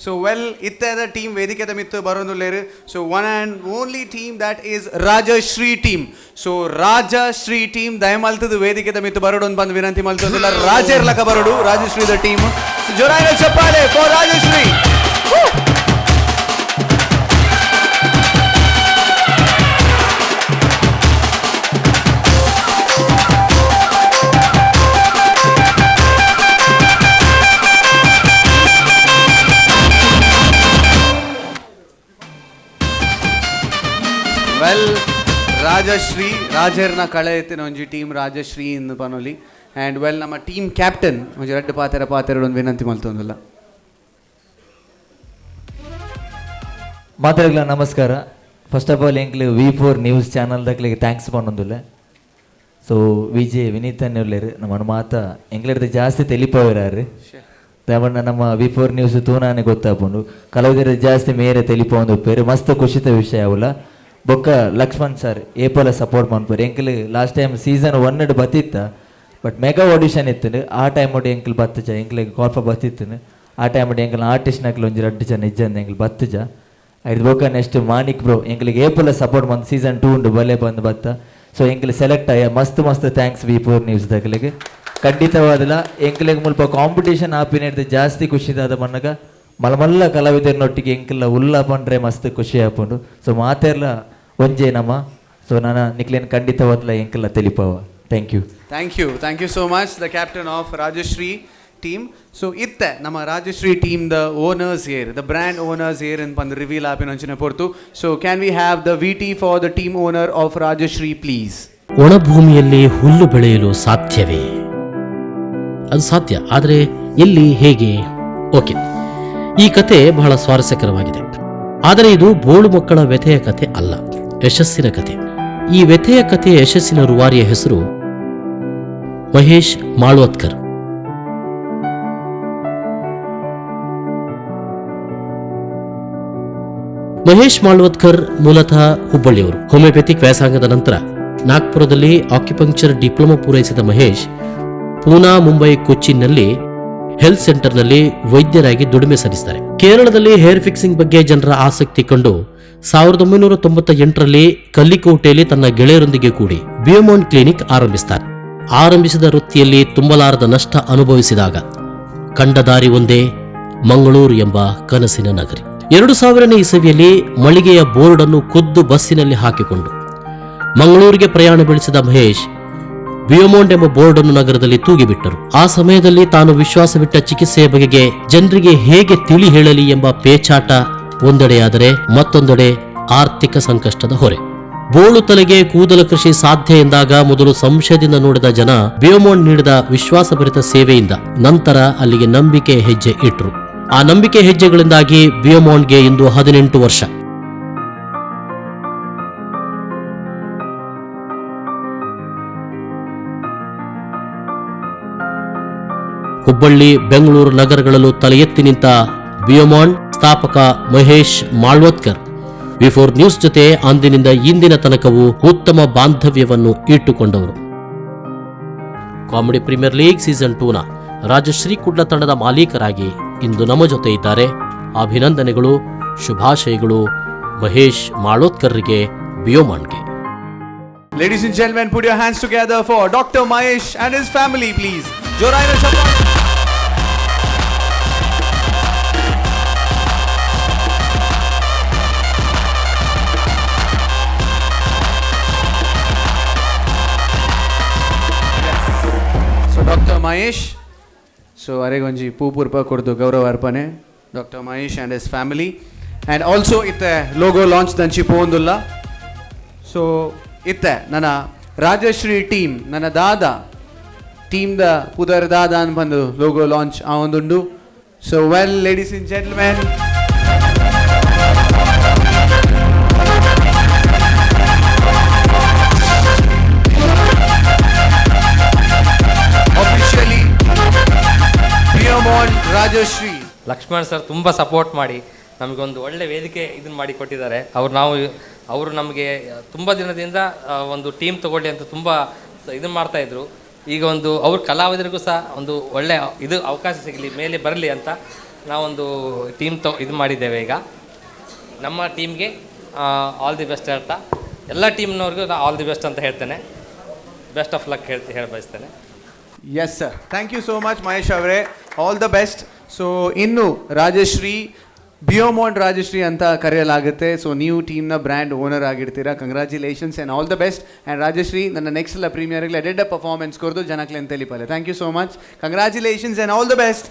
So well, the team ವೇದಿಕೆದ ಮಿತ್ತು ಬರೋದುಲ್ಲೇರು. So one and only team that is Rajashri team. So Rajashri team ದಯಮಾಲ್ತದ ವೇದಿಕೆದ ಮಿತ್ತು ಬರೋಡು ಅಂತ ಬಂದು ವಿನಂತಿ ಮಾಡ್ತಂದಿಲ್ಲ. ರಾಜೇರ್ಲಕ ಬರೋಡು Rajashri the team. So ಜೋರಾಗಿ ಚಪ್ಪಾಳೆ for Rajashri. Well Rajashri ರಾಜೇರ್ನ ಕಳೆ ಎತ್ತಿನ ಒಂಜಿ ಟೀಮ್ ರಾಜಶ್ರೀ ಇಂದು ಪನೊಲಿ ಆ್ಯಂಡ್ ವೆಲ್ ನಮ್ಮ ಟೀಮ್ ಕ್ಯಾಪ್ಟನ್ ಒಂಜಿ ರಡ್ಡು ಪಾತೆರಡು ಒಂದು ವಿನಂತಿ ಮಲ್ತೊಂದಿಲ್ಲ. ಮಾತಾಡಲ ನಮಸ್ಕಾರ. ಫಸ್ಟ್ ಆಫ್ ಆಲ್ ಎಂಕ್ಲು V4 ನ್ಯೂಸ್ ಚಾನಲ್ದಾಗ್ಲಿಗೆ ಥ್ಯಾಂಕ್ಸ್ ಪಣ್ಣೊಂದುಲ್ಲ. ಸೊ ವಿಜಯ್ ವಿನೀತ್ ಅನ್ನೋರ್ಲೇರು ನಮ್ಮ ಮಾತ ಎಂಕ್ಲಿಡ್ದು ಜಾಸ್ತಿ ತೆಲಿಪೋರಾರು ದೇವಣ್ಣ ನಮ್ಮ V4 ನ್ಯೂಸ್ ತೂನಾನೆ ಗೊತ್ತಾಪುಂಡು ಕಲಾವಿದರ ಜಾಸ್ತಿ ಮೇರೆ ತೆಲಿಪೋಂದು ಉಪ್ಪೇರು ಮಸ್ತ್ ಖುಷಿತ ವಿಷಯ ಅವಲ್ಲ. ಬೊಕ್ಕ ಲಕ್ಷ್ಮಣ್ ಸರ್ ಏಪಲ ಸಪೋರ್ಟ್ ಮಾಡ್ಪೇರು ಎಂಕಲ್ ಲಾಸ್ಟ್ ಟೈಮ್ ಸೀಸನ್ 1 ಬತ್ತಿತ್ತ ಬಟ್ ಮೆಗಾ ಆಡಿಷನ್ ಇತ್ತು ಆ ಟೈಮ್ ಒಟ್ಟು ಎಂಕಲ್ ಬತ್ತಜ ಎಂಕ್ಲಿಗೆ ಕಾಲ್ಫ ಬತ್ತಿತ್ತು ಆ ಟೈಮ್ ಒಟ್ಟು ಎಂಕಲ್ ಆರ್ಟಿಸ್ಟ್ ನಕ್ಲು ಒಂಜಿ ರಡ್ಡು ಜನ ಇಜ್ಜಂದು ಎಂಕಲ್ ಬತ್ತಜ ಐದು ಬೊಕ್ಕ ನೆಕ್ಸ್ಟ್ ಮಾನಿಕ್ ಬ್ರೋ ಎಂಕಲಿಗೆ ಏಪಲ ಸಪೋರ್ಟ್ ಬಂದು ಸೀಸನ್ 2 ಉಂಡು ಬಲೆ ಬಂದು ಬತ್ತ. ಸೊ ಎಂಕಲ್ ಸೆಲೆಕ್ಟ್ ಆಯ ಮಸ್ತ್ ಥ್ಯಾಂಕ್ಸ್ V4 ನ್ಯೂಸ್ ದಗ್ಲಿಗೆ ಖಂಡಿತವಾದಲ್ಲ ಎಂಕಲಿಗೆ ಮುಲ್ಪ ಕಾಂಪಿಟೇಷನ್ ಆಪಿನ ಜಾಸ್ತಿ ಖುಷಿದಾದ ಮನ್ನಗ ಮಲ್ಲ ಕಲಾವಿದರನೊಟ್ಟಿಗೆ ಎಂಕಲ್ಲ ಉಲ್ಲ ಪಂಡ್ರೆ ಮಸ್ತ್ ಖುಷಿ ಆಪುಂಡು. ಸೊ ಮಾತೆರ್ಲ ಒಂಜೆ ನಮ್ಮ ಸೊ ನಾನು ನಿಕ್ಲೇನು ಖಂಡಿತವಾದಲ್ಲ ಎಂಕಲ್ಲ ತೆಲಿಪವ. Thank you so much the captain of Rajashri team. So ನಮ್ಮ ರಾಜಶ್ರೀ ಟೀಮ್ ದ ಓನರ್ಸ್ ಏರ್ ದ ಬ್ರ್ಯಾಂಡ್ ಓನರ್ಸ್ ಏರ್ ಅಂತ ಬಂದು ರಿವೀಲ್ ಆಪಿನ ಅಂಚಿನ ಪೊರ್ತು. So can we have the VT for the team owner of Rajashri please. ಒಣಭೂಮಿಯಲ್ಲಿ ಹುಲ್ಲು ಬೆಳೆಯಲು ಸಾಧ್ಯವೇ? ಅದು ಸಾಧ್ಯ, ಆದರೆ ಎಲ್ಲಿ, ಹೇಗೆ? ಓಕೆ, ಈ ಕತೆ ಬಹಳ ಸ್ವಾರಸ್ಯಕರವಾಗಿದೆ. ಆದರೆ ಇದು ಬೋಳು ಮಕ್ಕಳ ವ್ಯಥೆಯ ಕತೆ ಅಲ್ಲ, ಯಶಸ್ಸಿನ ಕತೆ. ಈ ವ್ಯಥೆಯ ಕಥೆಯ ಯಶಸ್ಸಿನ ರೂವಾರಿಯ ಹೆಸರು ಮಹೇಶ್ ಮಾಳ್ವತ್ಕರ್. ಮಹೇಶ್ ಮಾಳ್ವತ್ಕರ್ ಮೂಲತಃ ಹುಬ್ಬಳ್ಳಿಯವರು. ಹೋಮಿಯೋಪೆಥಿಕ್ ವ್ಯಾಸಂಗದ ನಂತರ ನಾಗ್ಪುರದಲ್ಲಿ ಆಕ್ಯುಪಂಕ್ಚರ್ ಡಿಪ್ಲೊಮಾ ಪೂರೈಸಿದ ಮಹೇಶ್ ಪೂನಾ, ಮುಂಬೈ, ಕೊಚ್ಚಿನ್ನಲ್ಲಿ ಹೆಲ್ತ್ ಸೆಂಟರ್ನಲ್ಲಿ ವೈದ್ಯರಾಗಿ ದುಡಿಮೆ ಸಲ್ಲಿಸಿದ್ದಾರೆ. ಕೇರಳದಲ್ಲಿ ಹೇರ್ ಫಿಕ್ಸಿಂಗ್ ಬಗ್ಗೆ ಜನರ ಆಸಕ್ತಿ ಕಂಡು 1998ರಲ್ಲಿ ಕಲ್ಲಿಕೋಟೆಯಲ್ಲಿ ತನ್ನ ಗೆಳೆಯರೊಂದಿಗೆ ಕೂಡಿ ಬಿಯೋಮೋನ್ ಕ್ಲಿನಿಕ್ ಆರಂಭಿಸುತ್ತಾರೆ. ಆರಂಭಿಸಿದ ವೃತ್ತಿಯಲ್ಲಿ ತುಂಬಲಾರದ ನಷ್ಟ ಅನುಭವಿಸಿದಾಗ ಕಂಡ ದಾರಿ ಒಂದೇ, ಮಂಗಳೂರು ಎಂಬ ಕನಸಿನ ನಗರಿ. 2000ನೇ ಇಸವಿಯಲ್ಲಿ ಮಳಿಗೆಯ ಬೋರ್ಡ್ ಅನ್ನು ಖುದ್ದು ಬಸ್ಸಿನಲ್ಲಿ ಹಾಕಿಕೊಂಡು ಮಂಗಳೂರಿಗೆ ಪ್ರಯಾಣ ಬೆಳೆಸಿದ ಮಹೇಶ್ ಬಿಯೋಮೋಂಡ್ ಎಂಬ ಬೋರ್ಡ್ ಅನ್ನು ನಗರದಲ್ಲಿ ತೂಗಿಬಿಟ್ಟರು. ಆ ಸಮಯದಲ್ಲಿ ತಾನು ವಿಶ್ವಾಸವಿಟ್ಟ ಚಿಕಿತ್ಸೆಯ ಬಗೆಗೆ ಜನರಿಗೆ ಹೇಗೆ ತಿಳಿ ಹೇಳಲಿ ಎಂಬ ಪೇಚಾಟ ಒಂದೆಡೆಯಾದರೆ, ಮತ್ತೊಂದೆಡೆ ಆರ್ಥಿಕ ಸಂಕಷ್ಟದ ಹೊರೆ. ಬೋಳು ತಲೆಗೆ ಕೂದಲ ಕೃಷಿ ಸಾಧ್ಯ ಎಂದಾಗ ಮೊದಲು ಸಂಶಯದಿಂದ ನೋಡಿದ ಜನ ಬಿಯೋಮೋಂಡ್ ನೀಡಿದ ವಿಶ್ವಾಸಭರಿತ ಸೇವೆಯಿಂದ ನಂತರ ಅಲ್ಲಿಗೆ ನಂಬಿಕೆ ಹೆಜ್ಜೆ ಇಟ್ರು. ಆ ನಂಬಿಕೆ ಹೆಜ್ಜೆಗಳಿಂದಾಗಿ ಬಿಯೋಮೋಂಡ್ಗೆ ಇಂದು 18 ವರ್ಷ. ಹುಬ್ಬಳ್ಳಿ, ಬೆಂಗಳೂರು ನಗರಗಳಲ್ಲೂ ತಲೆ ಎತ್ತಿ ನಿಂತ ಬಿಯೋಮಾಂಡ್ ಸ್ಥಾಪಕ ಮಹೇಶ್ ಮಾಳ್ವತ್ಕರ್ V4 ನ್ಯೂಸ್ ಜೊತೆ ಅಂದಿನಿಂದ ಇಂದಿನ ತನಕವೂ ಉತ್ತಮ ಬಾಂಧವ್ಯವನ್ನು ಇಟ್ಟುಕೊಂಡವರು. ಕಾಮಿಡಿ ಪ್ರೀಮಿಯರ್ ಲೀಗ್ ಸೀಸನ್ 2ನ ರಾಜಶ್ರೀ ಕುಡ್ಲ ತಂಡದ ಮಾಲೀಕರಾಗಿ ಇಂದು ನಮ್ಮ ಜೊತೆ ಇದ್ದಾರೆ. ಅಭಿನಂದನೆಗಳು, ಶುಭಾಶಯಗಳು Mahesh ಮಾಳ್ವತ್ಕರ್ರಿಗೆ, ಬಿಯೋಮಾಂಡ್ಗೆ. Ladies and gentlemen, put your hands together for Dr. Mahesh and his family, please. ಜೋರಾಯಿನ ಚಪ್ಪಾಳೆ. So Dr. Mahesh, so ಅರೆಗೊಂಜಿ ಪೂಪುರ್ಪ ಕೊಡ್ದು ಗೌರವ ಅರ್ಪಣೆ Dr. Mahesh and his family. And also ಇತ್ತೆ ಲೋಗೋ ಲಾಂಚ್ ದಂಚಿ ಪೋಂದುಲ್ಲ. ಸೊ ಇತ್ತೆ ನನ್ನ ರಾಜಶ್ರೀ ಟೀಮ್, ನನ್ನ ದಾದ ಟೀಮ್ ದ ಪುದರ್ ದಾದ ಅಂತ ಬಂದು ಲೋಗೋ ಲಾಂಚ್ ಆ ಒಂದುಂಡು. So well ladies and gentlemen, officially ಬಿಯೋಮೋಂಡ್ ರಾಜಶ್ರೀ. ಲಕ್ಷ್ಮಣ್ ಸರ್ ತುಂಬ ಸಪೋರ್ಟ್ ಮಾಡಿ ನಮಗೊಂದು ಒಳ್ಳೆ ವೇದಿಕೆ ಇದನ್ನು ಮಾಡಿ ಕೊಟ್ಟಿದ್ದಾರೆ. ಅವರು ನಮಗೆ ತುಂಬ ದಿನದಿಂದ ಒಂದು ಟೀಮ್ ತಗೊಳ್ಳಿ ಅಂತ ತುಂಬ ಇದನ್ನು ಮಾಡ್ತಾಯಿದ್ರು. ಈಗ ಒಂದು ಅವ್ರ ಕಲಾವಿದರಿಗೂ ಸಹ ಒಂದು ಒಳ್ಳೆ ಇದು ಅವಕಾಶ ಸಿಗಲಿ, ಮೇಲೆ ಬರಲಿ ಅಂತ ನಾವೊಂದು ಟೀಮ್ ಇದು ಮಾಡಿದ್ದೇವೆ ಈಗ. ನಮ್ಮ ಟೀಮ್ಗೆ ಆಲ್ ದಿ ಬೆಸ್ಟ್ ಹೇಳ್ತಾ, ಎಲ್ಲ ಟೀಮ್ನವ್ರಿಗೂ ನಾನು ಆಲ್ ದಿ ಬೆಸ್ಟ್ ಅಂತ ಹೇಳ್ತೇನೆ. ಬೆಸ್ಟ್ ಆಫ್ ಲಕ್ ಹೇಳಿ ಬಯಸ್ತೇನೆ. Yes sir, thank you so much Mahesh ಅವರೇ, ಆಲ್ ದ ಬೆಸ್ಟ್. ಸೊ ಇನ್ನು ರಾಜಶ್ರೀ, ಬಿಯೋಮಾಂಟ್ ರಾಜಶ್ರೀ ಅಂತ ಕರೆಯಲಾಗುತ್ತೆ. ಸೊ ನೀವು ಟೀಮ್ನ ಬ್ರ್ಯಾಂಡ್ ಓನರ್ ಆಗಿರ್ತೀರಾ. Congratulations and all the best. And Rajashri, ನನ್ನ ನೆಕ್ಸ್ಟ್ ಪ್ರೀಮಿಯರ್ಗೆ ಎಡೆಡ್ ಪರ್ಫಾರ್ಮೆನ್ಸ್ ಕೊಡ್ದು ಜನಕ್ಕೆ ಅಂತ ತಿಳಿಪಲ್ಲ. Thank you so much, congratulations and all the best.